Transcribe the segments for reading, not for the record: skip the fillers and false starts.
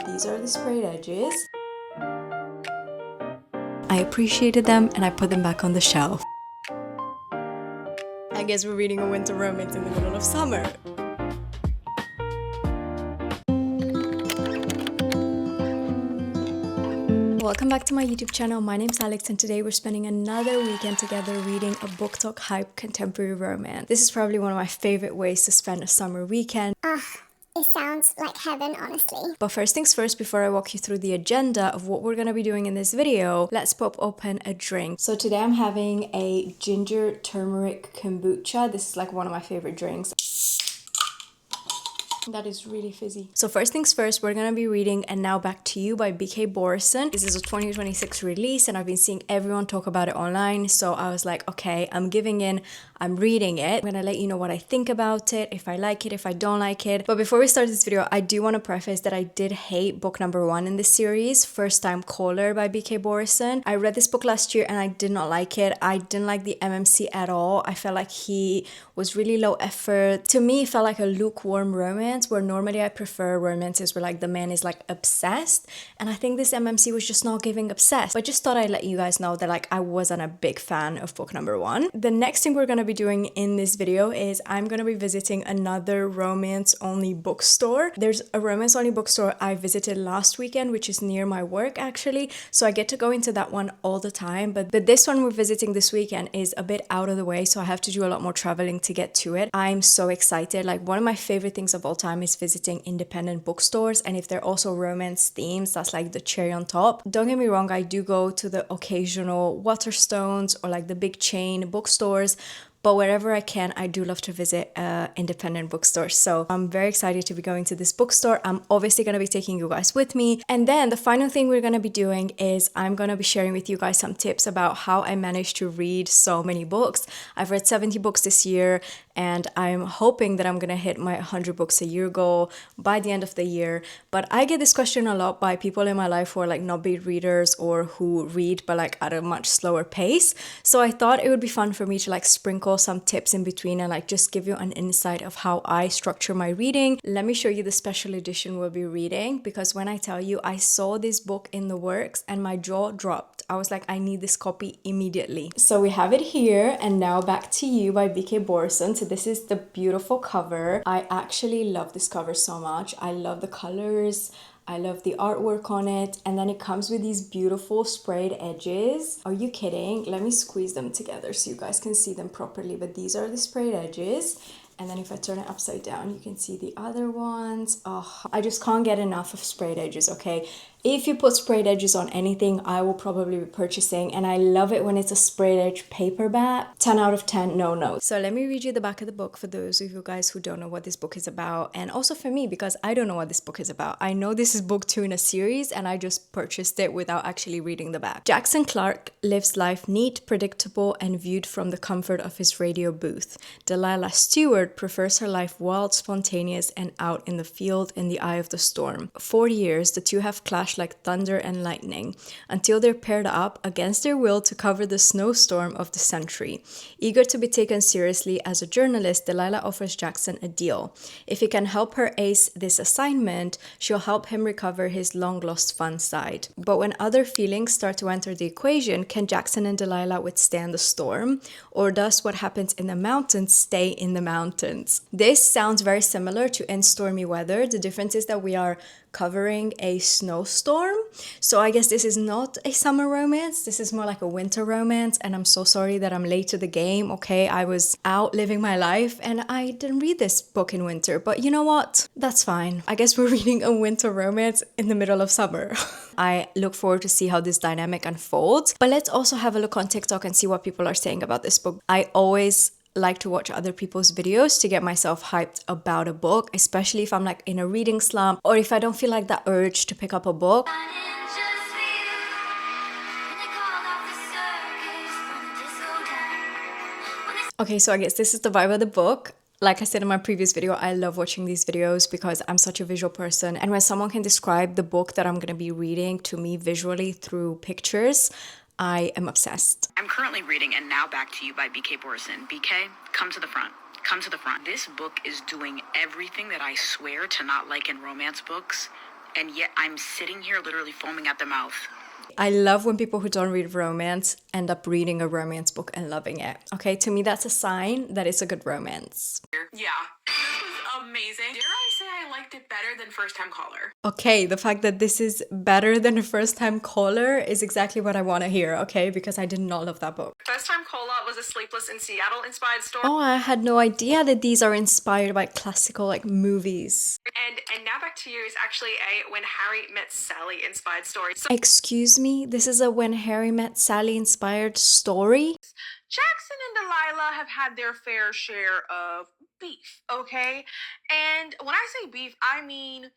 these are the sprayed edges. I appreciated them and I put them back on the shelf. I guess we're reading a winter romance in the middle of summer. Welcome back to my YouTube channel. My name's Alex and today we're spending another weekend together reading a BookTok hype contemporary romance. This is probably one of my favorite ways to spend a summer weekend. It sounds like heaven, honestly. But first things first, before I walk you through the agenda of what we're gonna be doing in this video, let's pop open a drink. So today I'm having a ginger turmeric kombucha. This is like one of my favorite drinks. That is really fizzy. So first things first, we're gonna be reading And Now Back to You by Borison. This is a 2026 release and I've been seeing everyone talk about it online. So I was like, okay, I'm giving in, I'm reading it. I'm gonna let you know what I think about it, if I like it, if I don't like it. But before we start this video, I do wanna preface that I did hate book number 1 in this series, First Time Caller by Borison. I read this book last year and I did not like it. I didn't like the MMC at all. I felt like he was really low effort. To me, it felt like a lukewarm romance, where normally I prefer romances where like the man is like obsessed, and I think this MMC was just not giving obsessed. But just thought I'd let you guys know that like I wasn't a big fan of book number 1. The next thing we're gonna be doing in this video is I'm gonna be visiting another romance only bookstore. There's a romance only bookstore I visited last weekend, which is near my work actually, so I get to go into that one all the time, but this one we're visiting this weekend is a bit out of the way, so I have to do a lot more traveling to get to it. I'm so excited. Like, one of my favorite things of all time is visiting independent bookstores, and if they're also romance themes, that's like the cherry on top. Don't get me wrong, I do go to the occasional Waterstones or like the big chain bookstores, but wherever I can, I do love to visit independent bookstores. So I'm very excited to be going to this bookstore. I'm obviously going to be taking you guys with me. And then the final thing we're going to be doing is I'm going to be sharing with you guys some tips about how I managed to read so many books. I've read 70 books this year, and I'm hoping that I'm going to hit my 100 books a year goal by the end of the year. But I get this question a lot by people in my life who are like not big readers or who read but like at a much slower pace. So I thought it would be fun for me to like sprinkle some tips in between and like just give you an insight of how I structure my reading. Let me show you the special edition we'll be reading, because when I tell you I saw this book in the works and my jaw dropped. I was like, I need this copy immediately. So we have it here, And Now Back to You by Borison. So this is the beautiful cover. I actually love this cover so much. I love the colors. I love the artwork on it, and then it comes with these beautiful sprayed edges. Are you kidding? Let me squeeze them together so you guys can see them properly, but these are the sprayed edges. And then if I turn it upside down, you can see the other ones. Oh, I just can't get enough of sprayed edges, okay? If you put sprayed edges on anything, I will probably be purchasing, and I love it when it's a sprayed edge paperback. 10 out of 10, no notes. So let me read you the back of the book for those of you guys who don't know what this book is about, and also for me, because I don't know what this book is about. I know this is book 2 in a series, and I just purchased it without actually reading the back. Jackson Clark lives life neat, predictable, and viewed from the comfort of his radio booth. Delilah Stewart prefers her life wild, spontaneous, and out in the field in the eye of the storm. For years, the two have clashed like thunder and lightning, until they're paired up against their will to cover the snowstorm of the century. Eager to be taken seriously as a journalist, Delilah offers Jackson a deal. If he can help her ace this assignment, she'll help him recover his long-lost fun side. But when other feelings start to enter the equation, can Jackson and Delilah withstand the storm? Or does what happens in the mountains stay in the mountains? This sounds very similar to In Stormy Weather. The difference is that we are covering a snowstorm. So I guess this is not a summer romance. This is more like a winter romance. And I'm so sorry that I'm late to the game. Okay, I was out living my life and I didn't read this book in winter. But you know what? That's fine. I guess we're reading a winter romance in the middle of summer. I look forward to see how this dynamic unfolds. But let's also have a look on TikTok and see what people are saying about this book. I always like to watch other people's videos to get myself hyped about a book, especially if I'm like in a reading slump or if I don't feel like that urge to pick up a book. Okay, so I guess this is the vibe of the book. Like I said in my previous video, I love watching these videos because I'm such a visual person, and when someone can describe the book that I'm going to be reading to me visually through pictures, I am obsessed. I'm currently reading And Now Back to You by Borison. BK, come to the front. Come to the front. This book is doing everything that I swear to not like in romance books, and yet I'm sitting here literally foaming at the mouth. I love when people who don't read romance end up reading a romance book and loving it. Okay, to me that's a sign that it's a good romance. Yeah, this was amazing. Dare I say I liked it better than First Time Caller? Okay, the fact that this is better than a first-time caller is exactly what I want to hear, okay? Because I did not love that book. First Time Caller was a Sleepless in Seattle inspired story. Oh, I had no idea that these are inspired by classical like movies. And Now Back to You is actually a When Harry Met Sally inspired story. So Excuse me, this is a When Harry Met Sally inspired story? Jackson and Delilah have had their fair share of beef, okay? And when I say beef, I mean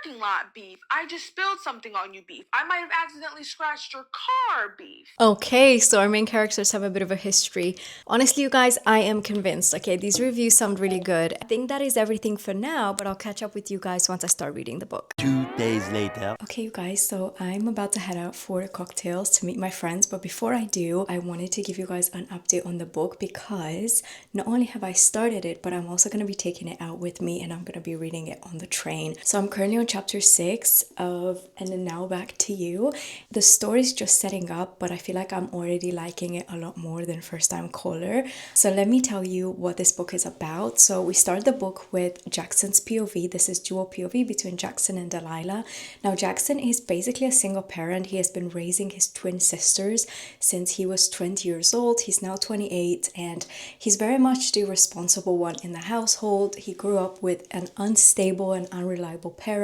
parking lot beef. I just spilled something on you beef. I might have accidentally scratched your car beef. Okay, so our main characters have a bit of a history. Honestly, you guys, I am convinced, okay? These reviews sound really good. I think that is everything for now, but I'll catch up with you guys once I start reading the book. 2 days later. Okay, you guys, so I'm about to head out for cocktails to meet my friends, but before I do, I wanted to give you guys an update on the book because not only have I started it, but I'm also going to be taking it out with me and I'm going to be reading it on the train. So I'm currently on chapter 6 of And Now Back to You. The story's just setting up, but I feel like I'm already liking it a lot more than First Time Caller. So let me tell you what this book is about. So we start the book with Jackson's POV. This is dual POV between Jackson and Delilah. Now Jackson is basically a single parent. He has been raising his twin sisters since he was 20 years old. He's now 28 and he's very much the responsible one in the household. He grew up with an unstable and unreliable parent,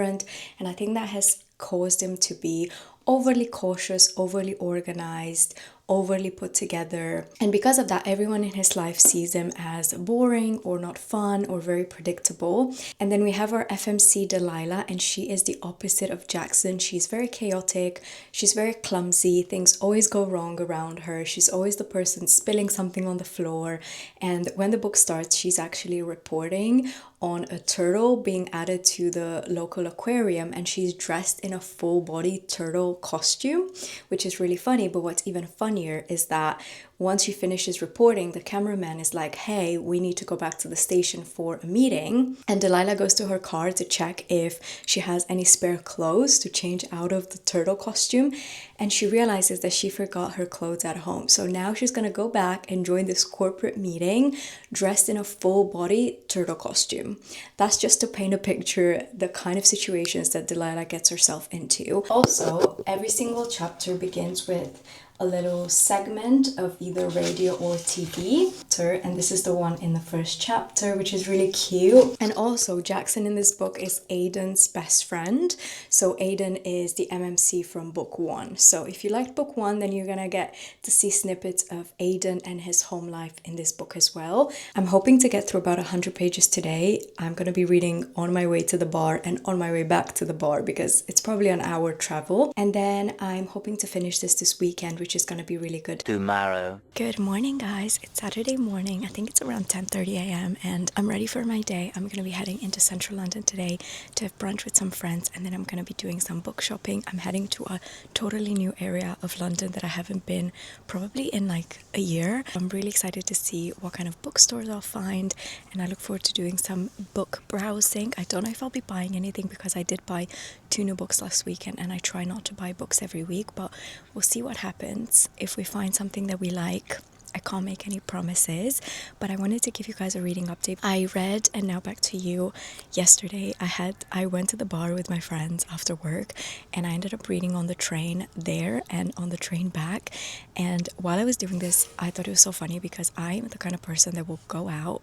and I think that has caused him to be overly cautious, overly organized, overly put together. And because of that, everyone in his life sees him as boring or not fun or very predictable. And then we have our FMC Delilah, and she is the opposite of Jackson. She's very chaotic, she's very clumsy, things always go wrong around her. She's always the person spilling something on the floor. And when the book starts, she's actually reporting on a turtle being added to the local aquarium, and she's dressed in a full body turtle costume, which is really funny. But what's even funnier is that once she finishes reporting, the cameraman is like, hey, we need to go back to the station for a meeting. And Delilah goes to her car to check if she has any spare clothes to change out of the turtle costume. And she realizes that she forgot her clothes at home. So now she's gonna go back and join this corporate meeting dressed in a full body turtle costume. That's just to paint a picture the kind of situations that Delilah gets herself into. Also, every single chapter begins with a little segment of either radio or TV. And this is the one in the first chapter, which is really cute. And also, Jackson in this book is Aiden's best friend. So Aiden is the MMC from book 1. So if you liked book 1, then you're gonna get to see snippets of Aiden and his home life in this book as well. I'm hoping to get through about 100 pages today. I'm gonna be reading on my way to the bar and on my way back to the bar because it's probably an hour travel. And then I'm hoping to finish this weekend, which is going to be really good. Tomorrow. Good morning, guys. It's Saturday morning. I think it's around 10:30 a.m. and I'm ready for my day. I'm going to be heading into central London today to have brunch with some friends, and then I'm going to be doing some book shopping. I'm heading to a totally new area of London that I haven't been probably in like a year. I'm really excited to see what kind of bookstores I'll find, and I look forward to doing some book browsing. I don't know if I'll be buying anything because I did buy 2 new books last weekend, and I try not to buy books every week, but we'll see what happens. If we find something that we like, I can't make any promises, but I wanted to give you guys a reading update. I read And Now Back to You yesterday. I went to the bar with my friends after work, and I ended up reading on the train there and on the train back. And while I was doing this, I thought it was so funny because I'm the kind of person that will go out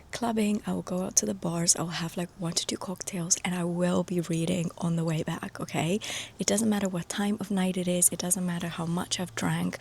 clubbing, I will go out to the bars, I'll have like 1 to 2 cocktails, and I will be reading on the way back, okay? It doesn't matter what time of night it is, it doesn't matter how much I've drank,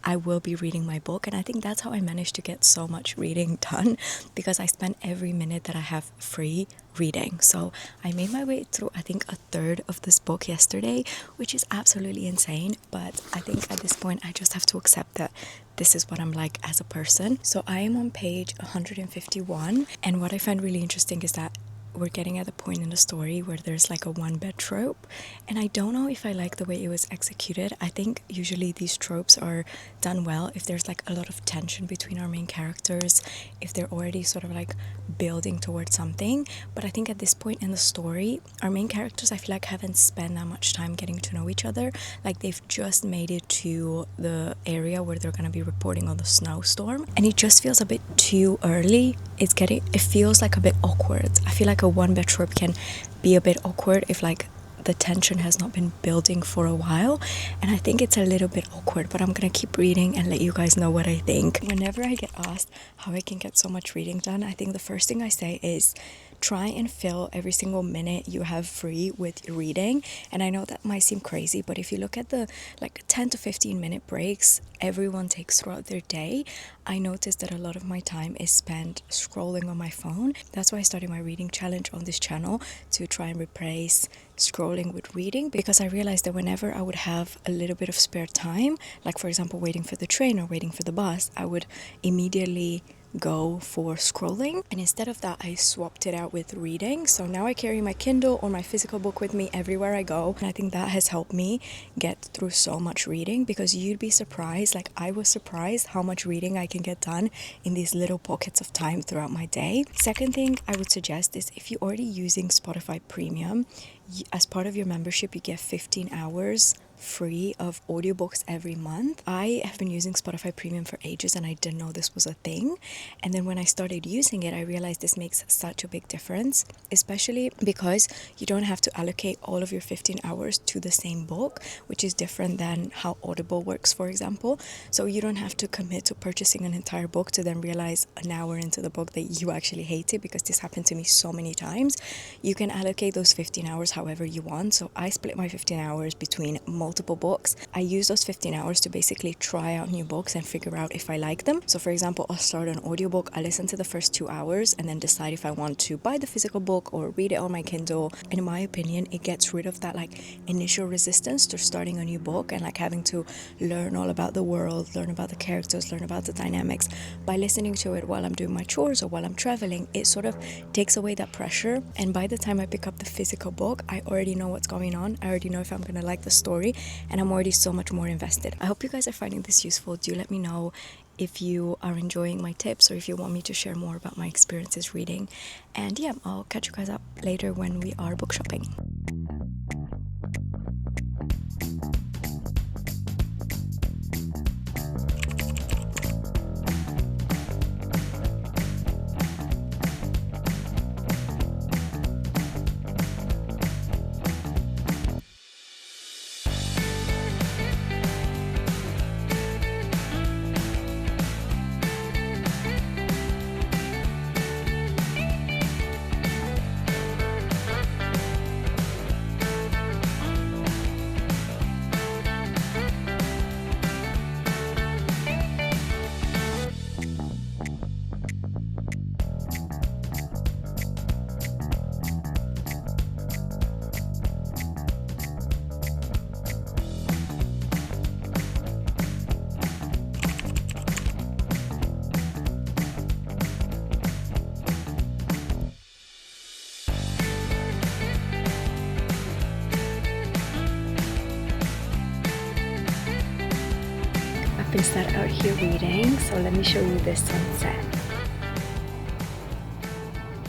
I will be reading my book. And I think that's how I managed to get so much reading done, because I spent every minute that I have free reading. So I made my way through, I think, 1/3 of this book yesterday, which is absolutely insane, but I think at this point I just have to accept that this is what I'm like as a person. So I am on page 151, and what I find really interesting is that we're getting at the point in the story where there's like a one bed trope, and I don't know if I like the way it was executed. I think usually these tropes are done well if there's like a lot of tension between our main characters, if they're already sort of like building towards something. But I think at this point in the story, our main characters, I feel like, haven't spent that much time getting to know each other. Like they've just made it to the area where they're gonna be reporting on the snowstorm, and it just feels a bit too early. It feels like a bit awkward. I feel like a one bed trope can be a bit awkward if like the tension has not been building for a while, and I think it's a little bit awkward, but I'm gonna keep reading and let you guys know what I think. Whenever I get asked how I can get so much reading done, I think the first thing I say is try and fill every single minute you have free with reading. And I know that might seem crazy, but if you look at the like 10 to 15 minute breaks everyone takes throughout their day, I noticed that a lot of my time is spent scrolling on my phone. That's why I started my reading challenge on this channel, to try and replace scrolling with reading, because I realized that whenever I would have a little bit of spare time, like for example waiting for the train or waiting for the bus, I would immediately go for scrolling, and instead of that I swapped it out with reading. So now I carry my Kindle or my physical book with me everywhere I go, and I think that has helped me get through so much reading, because you'd be surprised, like I was surprised how much reading I can get done in these little pockets of time throughout my day. Second thing I would suggest is, if you're already using Spotify Premium, as part of your membership you get 15 hours free of audiobooks every month. I have been using Spotify Premium for ages and I didn't know this was a thing. And then when I started using it, I realized this makes such a big difference, especially because you don't have to allocate all of your 15 hours to the same book, which is different than how Audible works, for example. So you don't have to commit to purchasing an entire book to then realize an hour into the book that you actually hate it, because this happened to me so many times. You can allocate those 15 hours however you want. So I split my 15 hours between multiple books. I use those 15 hours to basically try out new books and figure out if I like them. So for example, I'll start an audiobook, I listen to the first 2 hours and then decide if I want to buy the physical book or read it on my Kindle. And in my opinion, it gets rid of that like initial resistance to starting a new book and like having to learn all about the world, learn about the characters, learn about the dynamics. By listening to it while I'm doing my chores or while I'm traveling, it sort of takes away that pressure. And by the time I pick up the physical book, I already know what's going on. I already know if I'm gonna like the story, and I'm already so much more invested. I hope you guys are finding this useful. Do let me know if you are enjoying my tips or if you want me to share more about my experiences reading. And yeah, I'll catch you guys up later when we are book shopping. I've been sat out here reading, so let me show you this sunset.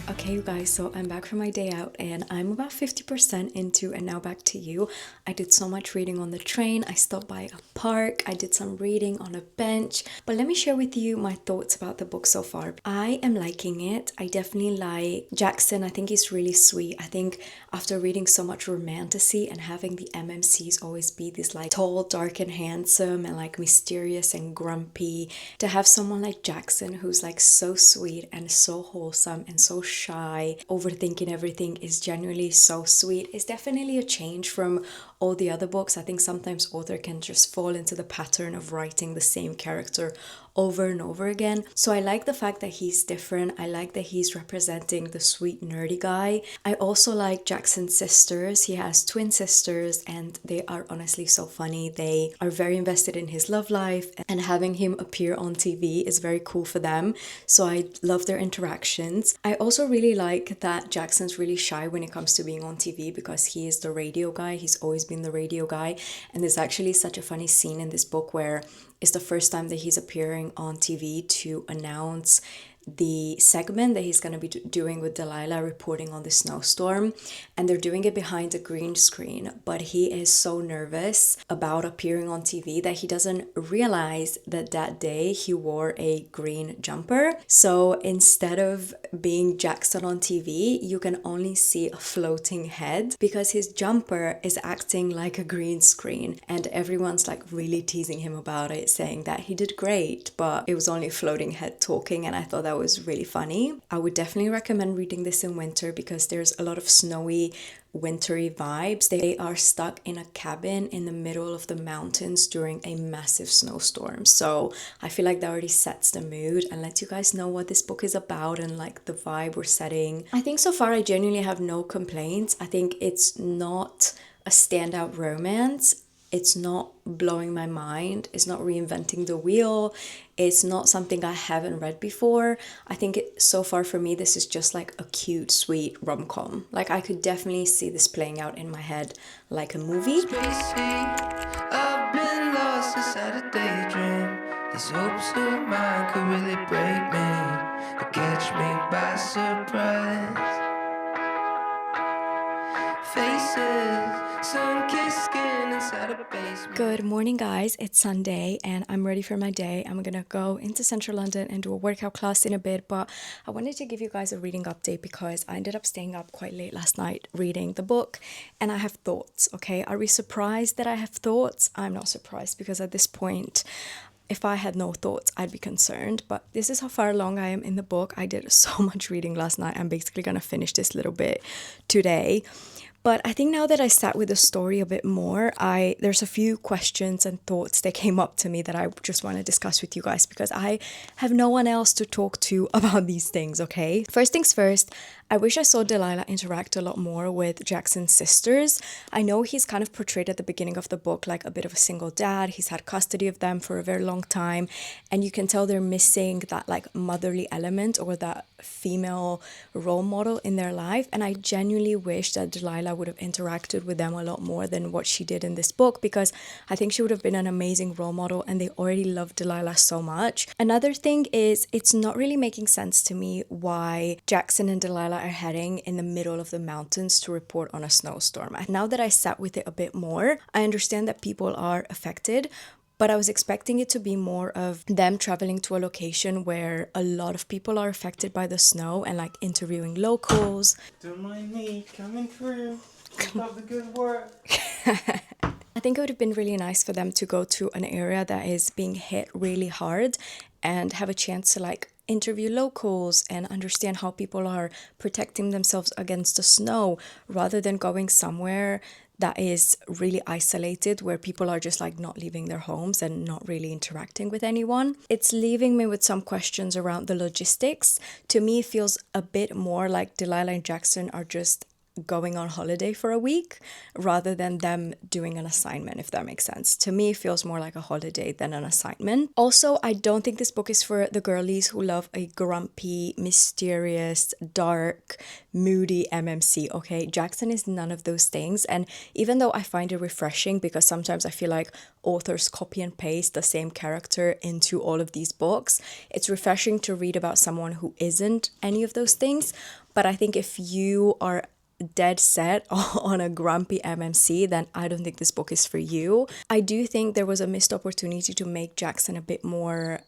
Okay, you guys, so I'm back from my day out and I'm about 50% into And Now Back to You. I did so much reading on the train. I stopped by a park. I did some reading on a bench. But let me share with you my thoughts about the book so far. I am liking it. I definitely like Jackson. I think he's really sweet. I think after reading so much romantasy and having the MMCs always be this like tall, dark and handsome and like mysterious and grumpy, to have someone like Jackson who's like so sweet and so wholesome and so shy, overthinking everything, is genuinely so sweet. It's definitely a change from all the other books. I think sometimes author can just fall into the pattern of writing the same character over and over again. So I like the fact that he's different. I like that he's representing the sweet nerdy guy. I also like Jackson's sisters. He has twin sisters and they are honestly so funny. They are very invested in his love life, and having him appear on TV is very cool for them. So I love their interactions. I also really like that Jackson's really shy when it comes to being on TV because he is the radio guy. He's always been the radio guy. And there's actually such a funny scene in this book where it's the first time that he's appearing on TV to announce the segment that he's going to be doing with Delilah reporting on the snowstorm, and they're doing it behind a green screen, but he is so nervous about appearing on TV that he doesn't realize that that day he wore a green jumper. So instead of being Jackson on TV, you can only see a floating head because his jumper is acting like a green screen, and everyone's like really teasing him about it, saying that he did great, but it was only a floating head talking, and I thought that was really funny. I would definitely recommend reading this in winter because there's a lot of snowy, wintry vibes. They are stuck in a cabin in the middle of the mountains during a massive snowstorm. So I feel like that already sets the mood and lets you guys know what this book is about and like the vibe we're setting. I think so far I genuinely have no complaints. I think it's not a standout romance. It's not blowing my mind. It's not reinventing the wheel. It's not something I haven't read before. I think so far for me, this is just like a cute, sweet rom-com. Like I could definitely see this playing out in my head like a movie. I've been lost inside a daydream. These hopes of mine could really break me or catch me by surprise. Faces, sun-kissed skin inside a basement. Good morning, guys. It's Sunday and I'm ready for my day. I'm gonna go into central London and do a workout class in a bit, but I wanted to give you guys a reading update because I ended up staying up quite late last night reading the book and I have thoughts, okay? Are we surprised that I have thoughts? I'm not surprised because at this point, if I had no thoughts, I'd be concerned, but this is how far along I am in the book. I did so much reading last night. I'm basically gonna finish this little bit today. But I think now that I sat with the story a bit more, there's a few questions and thoughts that came up to me that I just want to discuss with you guys because I have no one else to talk to about these things, okay? First things first, I wish I saw Delilah interact a lot more with Jackson's sisters. I know he's kind of portrayed at the beginning of the book like a bit of a single dad. He's had custody of them for a very long time. And you can tell they're missing that like motherly element or that female role model in their life. And I genuinely wish that Delilah would have interacted with them a lot more than what she did in this book because I think she would have been an amazing role model and they already love Delilah so much. Another thing is it's not really making sense to me why Jackson and Delilah are heading in the middle of the mountains to report on a snowstorm. Now that I sat with it a bit more, I understand that people are affected, but I was expecting it to be more of them traveling to a location where a lot of people are affected by the snow and like interviewing locals. Don't mind me coming through. Keep up the good work. I think it would have been really nice for them to go to an area that is being hit really hard and have a chance to like interview locals and understand how people are protecting themselves against the snow rather than going somewhere that is really isolated where people are just like not leaving their homes and not really interacting with anyone. It's leaving me with some questions around the logistics. To me, it feels a bit more like Delilah and Jackson are just going on holiday for a week rather than them doing an assignment, if that makes sense. To me, it feels more like a holiday than an assignment. Also, I don't think this book is for the girlies who love a grumpy, mysterious, dark, moody MMC, okay? Jackson is none of those things. And even though I find it refreshing because sometimes I feel like authors copy and paste the same character into all of these books, it's refreshing to read about someone who isn't any of those things. But I think if you are dead set on a grumpy MMC, then I don't think this book is for you. I do think there was a missed opportunity to make Jackson a bit more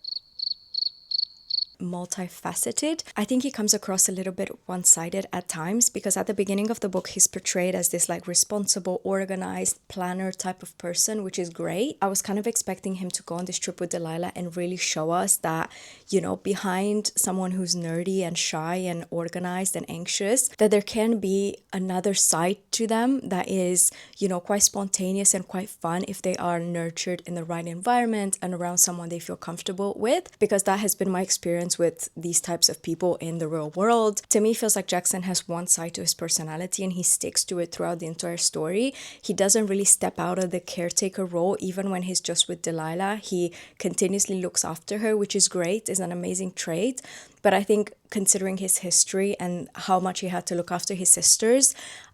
multifaceted. I think he comes across a little bit one-sided at times, because at the beginning of the book he's portrayed as this like responsible, organized, planner type of person, which is great. I was kind of expecting him to go on this trip with Delilah and really show us that, you know, behind someone who's nerdy and shy and organized and anxious, that there can be another side to them that is, you know, quite spontaneous and quite fun if they are nurtured in the right environment and around someone they feel comfortable with, because that has been my experience with these types of people in the real world. To me, it feels like Jackson has one side to his personality and he sticks to it throughout the entire story. He doesn't really step out of the caretaker role. Even when he's just with Delilah, he continuously looks after her, which is great, is an amazing trait. But I think considering his history and how much he had to look after his sisters,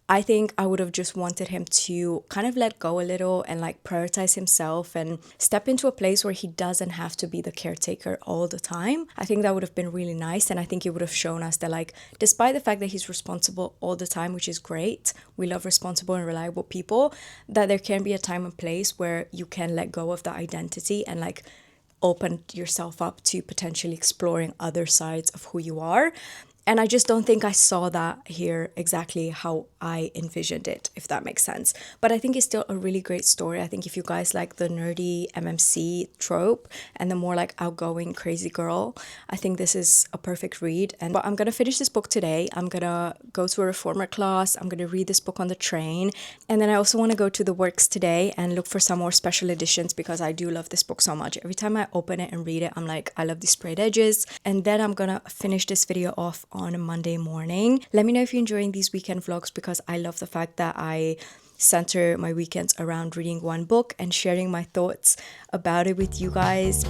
I think I would have just wanted him to kind of let go a little and like prioritize himself and step into a place where he doesn't have to be the caretaker all the time. I think that would have been really nice, and I think it would have shown us that, like, despite the fact that he's responsible all the time, which is great, we love responsible and reliable people, that there can be a time and place where you can let go of that identity and like open yourself up to potentially exploring other sides of who you are. And I just don't think I saw that here exactly how I envisioned it, if that makes sense. But I think it's still a really great story. I think if you guys like the nerdy MMC trope and the more like outgoing crazy girl, I think this is a perfect read. And but I'm going to finish this book today. I'm going to go to a reformer class. I'm going to read this book on the train. And then I also want to go to the works today and look for some more special editions, because I do love this book so much. Every time I open it and read it, I'm like, I love these sprayed edges. And then I'm going to finish this video off on a Monday morning. Let me know if you're enjoying these weekend vlogs, because I love the fact that I center my weekends around reading one book and sharing my thoughts about it with you guys.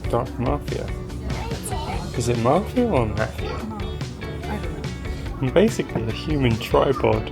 Dark Mafia. Is it Mafia or Mafia? I don't know. I'm basically a human tripod.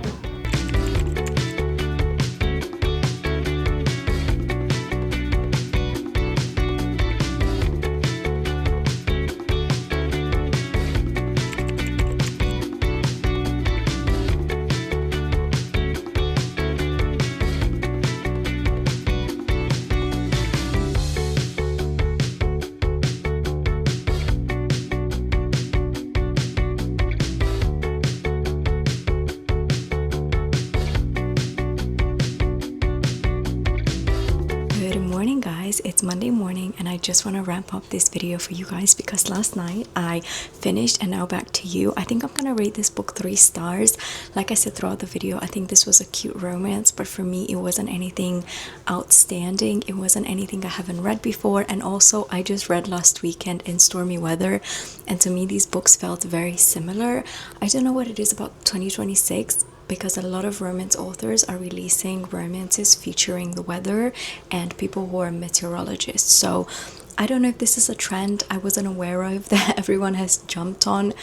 It's Monday morning and I just want to wrap up this video for you guys, because last night I finished And Now Back to You. I think I'm gonna rate this book 3 stars. Like I said throughout the video, I think this was a cute romance, but for me it wasn't anything outstanding. It wasn't anything I haven't read before, and also I just read last weekend In Stormy Weather, and to me these books felt very similar. I don't know what it is about 2026, because a lot of romance authors are releasing romances featuring the weather and people who are meteorologists. So I don't know if this is a trend I wasn't aware of that everyone has jumped on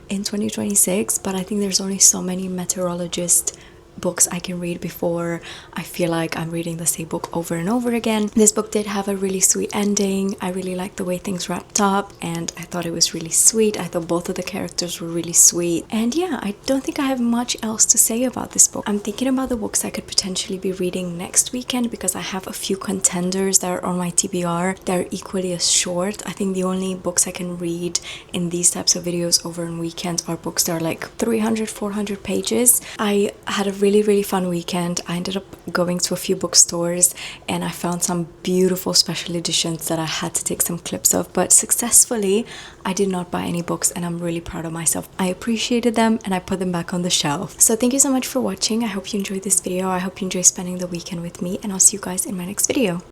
in 2026, but I think there's only so many meteorologist books I can read before I feel like I'm reading the same book over and over again. This book did have a really sweet ending. I really liked the way things wrapped up and I thought it was really sweet. I thought both of the characters were really sweet. And yeah, I don't think I have much else to say about this book. I'm thinking about the books I could potentially be reading next weekend, because I have a few contenders that are on my TBR that are equally as short. I think the only books I can read in these types of videos over on weekends are books that are like 300-400 pages. I had a really fun weekend. I ended up going to a few bookstores and I found some beautiful special editions that I had to take some clips of, but successfully I did not buy any books and I'm really proud of myself. I appreciated them and I put them back on the shelf. So thank you so much for watching. I hope you enjoyed this video. I hope you enjoy spending the weekend with me, and I'll see you guys in my next video.